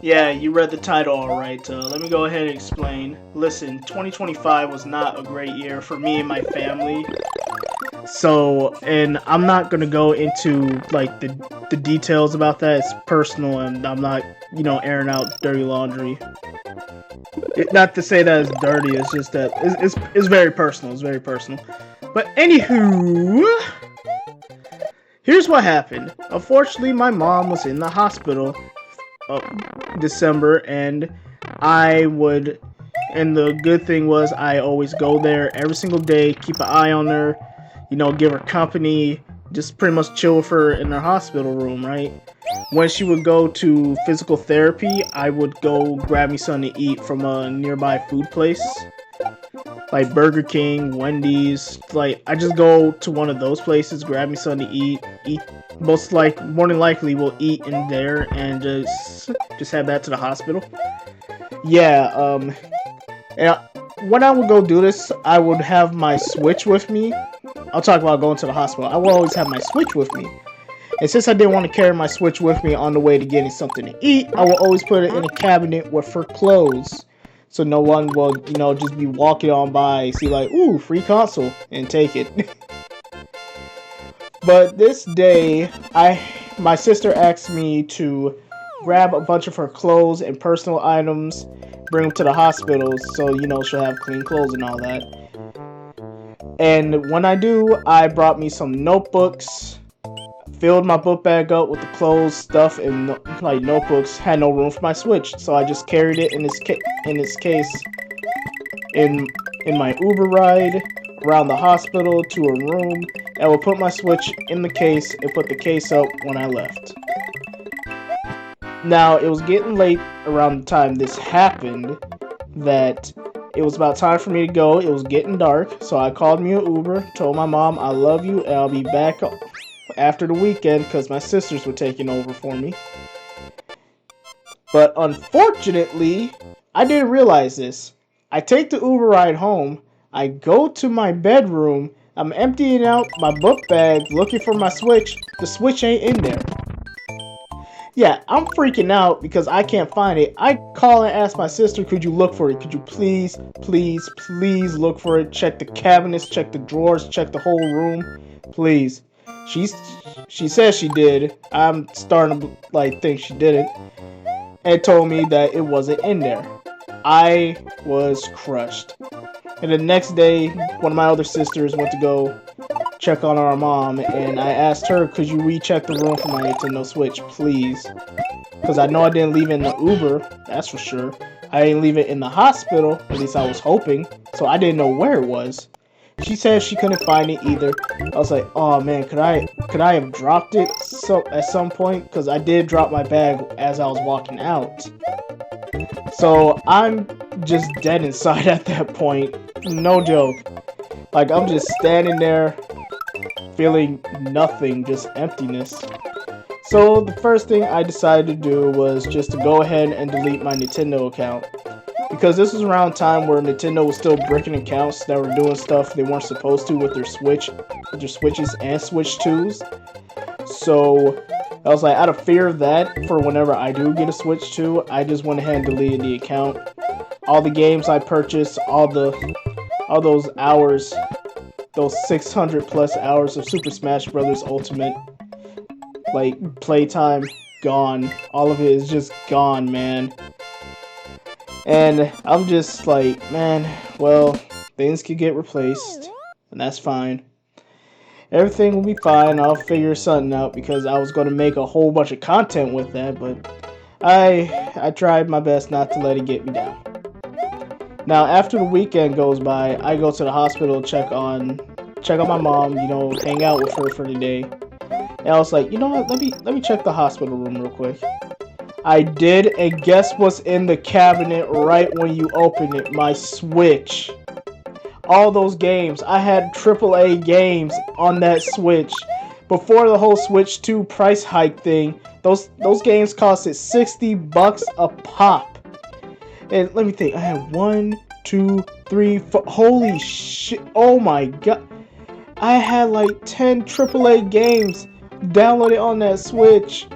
Yeah, you read the title all right. Let me go ahead and explain. Listen, 2025 was not a great year for me and my family. So, and I'm not gonna go into like the details about that. It's personal, and I'm not, airing out dirty laundry. Not to say that it's dirty. It's just that it's very personal. It's very personal. But anywho, here's what happened. Unfortunately, my mom was in the hospital December, and I would. And the good thing was, I always go there every single day, keep an eye on her, give her company, just pretty much chill with her in her hospital room, right? When she would go to physical therapy, I would go grab me something to eat from a nearby food place, like Burger King, Wendy's. Like, I just go to one of those places, grab me something to eat. More than likely, we'll eat in there and just head back to the hospital. Yeah, and when I would go do this, I would have my Switch with me. I'll talk about going to the hospital. I will always have my Switch with me. And since I didn't want to carry my Switch with me on the way to getting something to eat, I will always put it in a cabinet with her clothes. So no one will, just be walking on by, see like, ooh, free console, and take it. But this day, my sister asked me to grab a bunch of her clothes and personal items, bring them to the hospital, so, she'll have clean clothes and all that. And when I do, I brought me some notebooks, filled my book bag up with the clothes, stuff, and notebooks. Had no room for my Switch, so I just carried it in its case in my Uber ride around the hospital to a room, and would put my Switch in the case and put the case up when I left. Now, it was getting late around the time this happened, that it was about time for me to go. It was getting dark, so I called me an Uber, told my mom I love you, and I'll be back after the weekend because my sisters were taking over for me. But unfortunately, I didn't realize this. I take the Uber ride home, I go to my bedroom, I'm emptying out my book bag, looking for my Switch. The Switch ain't in there. Yeah, I'm freaking out because I can't find it. I call and ask my sister, could you look for it? Could you please look for it? Check the cabinets, check the drawers, check the whole room. Please. She says she did. I'm starting to think she didn't. And told me that it wasn't in there. I was crushed. And the next day, one of my other sisters went to go check on our mom, and I asked her, could you recheck the room for my Nintendo Switch, please? Because I know I didn't leave it in the Uber, that's for sure. I didn't leave it in the hospital, at least I was hoping, so I didn't know where it was. She said she couldn't find it either. I was like, oh man, could I have dropped it at some point? Because I did drop my bag as I was walking out. So I'm just dead inside at that point. No joke. Like, I'm just standing there feeling nothing, just emptiness. So the first thing I decided to do was just to go ahead and delete my Nintendo account. Because this was around time where Nintendo was still breaking accounts that were doing stuff they weren't supposed to with their Switches and Switch 2s. So I was like, out of fear of that, for whenever I do get a Switch 2, I just went ahead and deleted the account. All the games I purchased, all those hours, those 600 plus hours of Super Smash Bros. Ultimate, playtime, gone. All of it is just gone, man. And I'm just like, man, well, things could get replaced, and that's fine. Everything will be fine. I'll figure something out because I was going to make a whole bunch of content with that, but I tried my best not to let it get me down. Now, after the weekend goes by, I go to the hospital, check on my mom, hang out with her for the day. And I was like, you know what? Let me check the hospital room real quick. I did, and guess what's in the cabinet right when you open it? My Switch. All those games. I had AAA games on that Switch. Before the whole Switch 2 price hike thing, those games costed $60 a pop. And let me think. I had 1, 2, 3, 4. Holy shit. Oh my god. I had 10 AAA games downloaded on that Switch.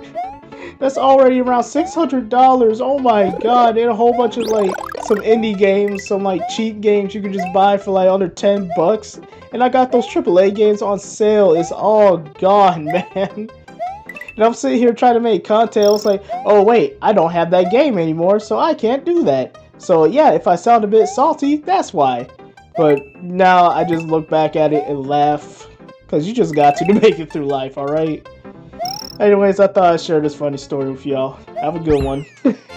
That's already around $600. Oh my god, and a whole bunch of like some indie games, some like cheap games you can just buy for like under 10 bucks. And I got those AAA games on sale. It's all gone, man. And I'm sitting here trying to make content. It's like, oh wait, I don't have that game anymore, so I can't do that. So yeah, if I sound a bit salty, that's why. But now I just look back at it and laugh. Because you just got to make it through life, alright? Anyways, I thought I'd share this funny story with y'all. Have a good one.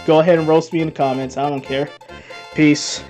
Go ahead and roast me in the comments. I don't care. Peace.